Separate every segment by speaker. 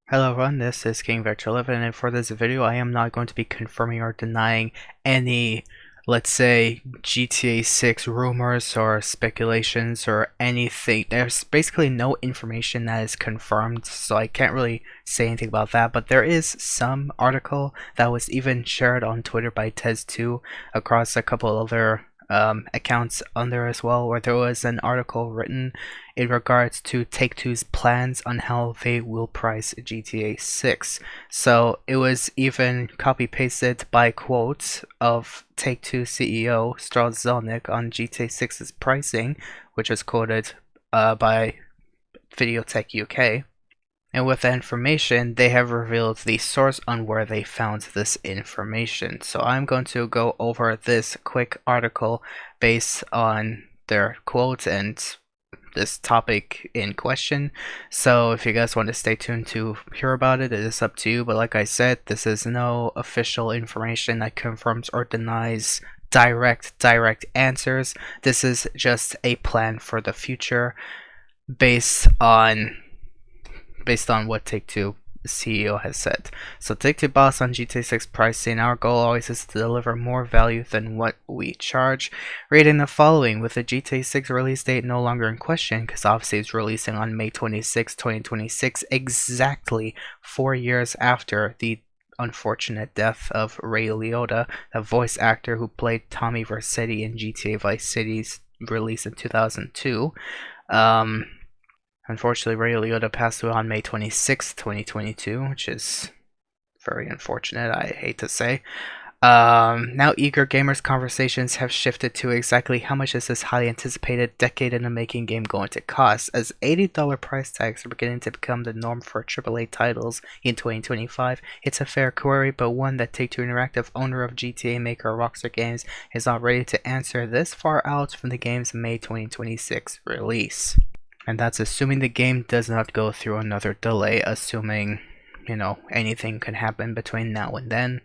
Speaker 1: Hello everyone, this is King Vector 11, and for this video I am not going to be confirming or denying any, let's say, GTA 6 rumors or speculations or anything. There's basically no information that is confirmed, so I can't really say anything about that, but there is some article that was even shared on Twitter by Tez2 across a couple other accounts on there as well, where there was an article written in regards to Take-Two's plans on how they will price GTA 6. So it was even copy-pasted by quotes of Take-Two CEO Strauss Zelnick on GTA 6's pricing, which was quoted by Videotech UK. And with that information, they have revealed the source on where they found this information. So I'm going to go over this quick article based on their quote and this topic in question. So if you guys want to stay tuned to hear about it, it is up to you. But like I said, this is no official information that confirms or denies direct answers. This is just a plan for the future based on what Take-Two CEO has said. So Take-Two boss on GTA 6 pricing, our goal always is to deliver more value than what we charge. Reading the following, with the GTA 6 release date no longer in question, because obviously it's releasing on May 26, 2026, exactly 4 years after the unfortunate death of Ray Liotta, the voice actor who played Tommy Vercetti in GTA Vice City's release in 2002. Unfortunately, Ray Liotta passed away on May 26, 2022, which is very unfortunate, I hate to say. Now eager gamers' conversations have shifted to exactly how much is this highly anticipated decade-in-the-making game going to cost, as $80 price tags are beginning to become the norm for AAA titles in 2025. It's a fair query, but one that Take-Two Interactive, owner of GTA maker Rockstar Games, is not ready to answer this far out from the game's May 2026 release. And that's assuming the game does not go through another delay, assuming, anything can happen between now and then.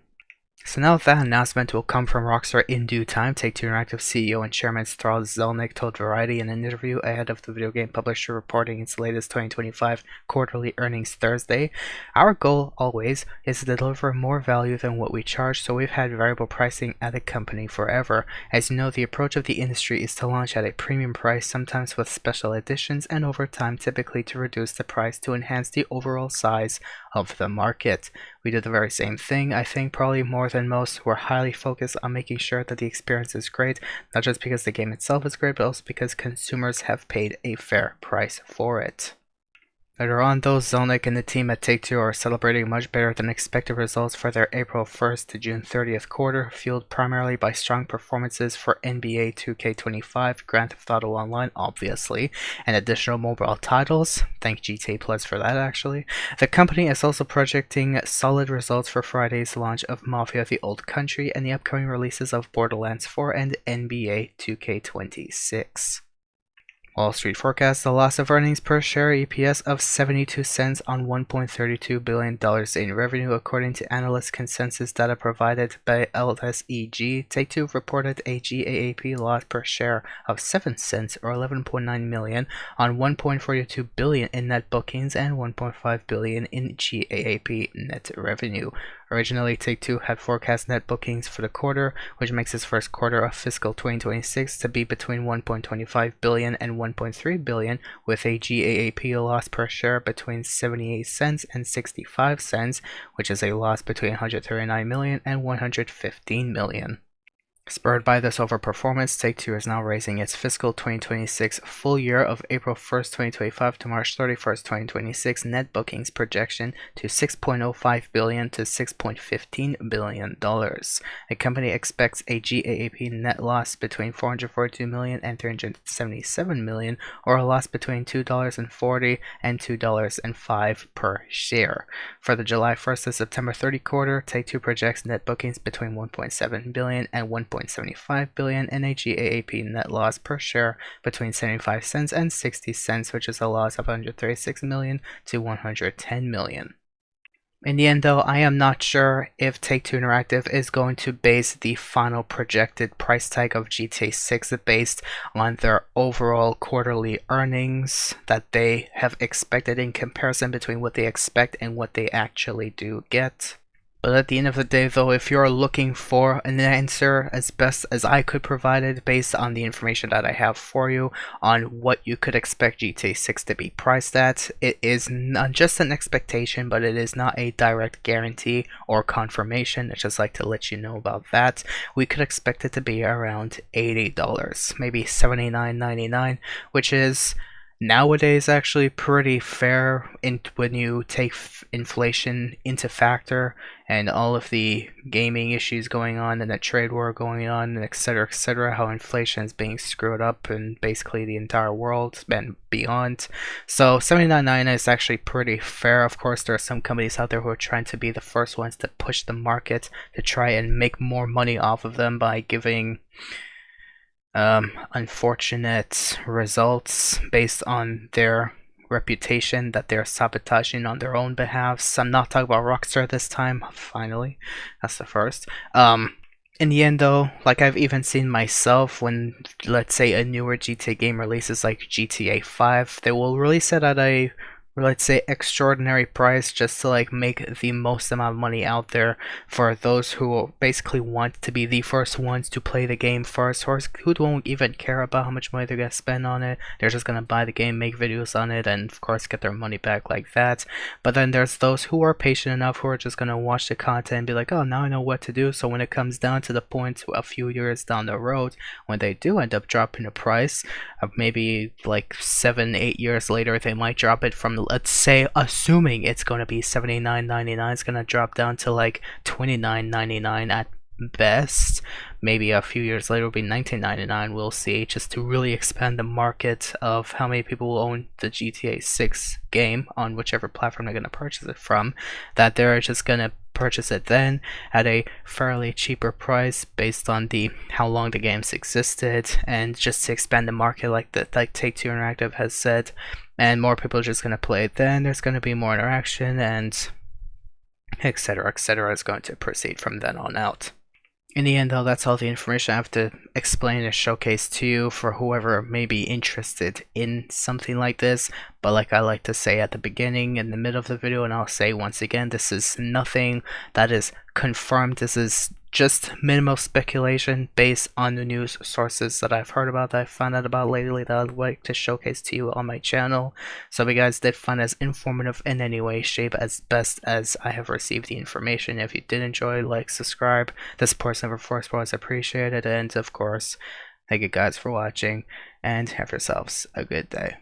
Speaker 1: So now that announcement will come from Rockstar in due time. Take-Two Interactive CEO and Chairman Strauss Zelnick told Variety in an interview ahead of the video game publisher reporting its latest 2025 quarterly earnings Thursday. Our goal, always, is to deliver more value than what we charge, so we've had variable pricing at the company forever. As you know, the approach of the industry is to launch at a premium price, sometimes with special editions, and over time typically to reduce the price to enhance the overall size of the market. We do the very same thing. I think probably more than most, we're highly focused on making sure that the experience is great, not just because the game itself is great, but also because consumers have paid a fair price for it. Later on, though, Zelnick and the team at Take-Two are celebrating much better than expected results for their April 1st to June 30th quarter, fueled primarily by strong performances for NBA 2K25, Grand Theft Auto Online, obviously, and additional mobile titles. Thank GTA Plus for that, actually. The company is also projecting solid results for Friday's launch of Mafia: The Old Country and the upcoming releases of Borderlands 4 and NBA 2K26. Wall Street forecasts a loss of earnings per share (EPS) of 72 cents on $1.32 billion in revenue, according to analyst consensus data provided by LSEG. Take-Two reported a GAAP loss per share of 7 cents or $11.9 million on $1.42 billion in net bookings and $1.5 billion in GAAP net revenue. Originally, Take-Two had forecast net bookings for the quarter, which makes its first quarter of fiscal 2026 to be between $1.25 billion and $1.3 billion, with a GAAP loss per share between 78 cents and 65 cents, which is a loss between $139 million and $115 million. Spurred by this overperformance, Take-Two is now raising its fiscal 2026 full year of April 1st, 2025 to March 31st, 2026 net bookings projection to $6.05 billion to $6.15 billion. The company expects a GAAP net loss between $442 million and $377 million, or a loss between $2.40 and $2.05 per share. For the July 1st to September 30 quarter, Take-Two projects net bookings between $1.7 billion and $1.75 billion and a GAAP net loss per share between 75 cents and 60 cents, which is a loss of $136 million to $110 million. In the end, though, I am not sure if Take-Two Interactive is going to base the final projected price tag of GTA 6 based on their overall quarterly earnings that they have expected in comparison between what they expect and what they actually do get. But at the end of the day, though, if you're looking for an answer as best as I could provide it based on the information that I have for you on what you could expect GTA 6 to be priced at, it is not just an expectation, but it is not a direct guarantee or confirmation. I'd just like to let you know about that. We could expect it to be around $80, maybe $79.99, which is nowadays actually pretty fair when you take inflation into factor and all of the gaming issues going on and the trade war going on and etc, how inflation is being screwed up in basically the entire world and beyond. So 79.9 is actually pretty fair. Of course, there are some companies out there who are trying to be the first ones to push the market to try and make more money off of them by giving unfortunate results based on their reputation that they're sabotaging on their own behalf. So I'm not talking about Rockstar this time, finally. That's the first. In the end, though, like I've even seen myself, when, let's say, a newer GTA game releases like GTA 5, they will release it at a, let's say, extraordinary price just to like make the most amount of money out there for those who basically want to be the first ones to play the game first, or who don't even care about how much money they're gonna spend on it. They're just gonna buy the game, make videos on it, and of course get their money back like that. But then there's those who are patient enough who are just gonna watch the content and be like, oh, now I know what to do. So when it comes down to the point a few years down the road when they do end up dropping the price, maybe like 7-8 years later, they might drop it from, let's say, assuming it's going to be $79.99, it's going to drop down to like $29.99 at best. Maybe a few years later it'll be $19.99, we'll see, just to really expand the market of how many people will own the GTA 6 game on whichever platform they're going to purchase it from, that they're just going to purchase it then at a fairly cheaper price based on the how long the games existed, and just to expand the market like Take-Two Interactive has said, and more people are just going to play it then. There's going to be more interaction, and etc is going to proceed from then on out. In the end, though, that's all the information I have to explain and showcase to you for whoever may be interested in something like this. But like I like to say at the beginning, in the middle of the video, and I'll say once again, this is nothing that is confirmed. This is just minimal speculation based on the news sources that I've heard about, that I've found out about lately, that I'd like to showcase to you on my channel. So if you guys did find as informative in any way, shape, as best as I have received the information, if you did enjoy, like, subscribe. The support never forced was appreciated, and of course, thank you guys for watching, and have yourselves a good day.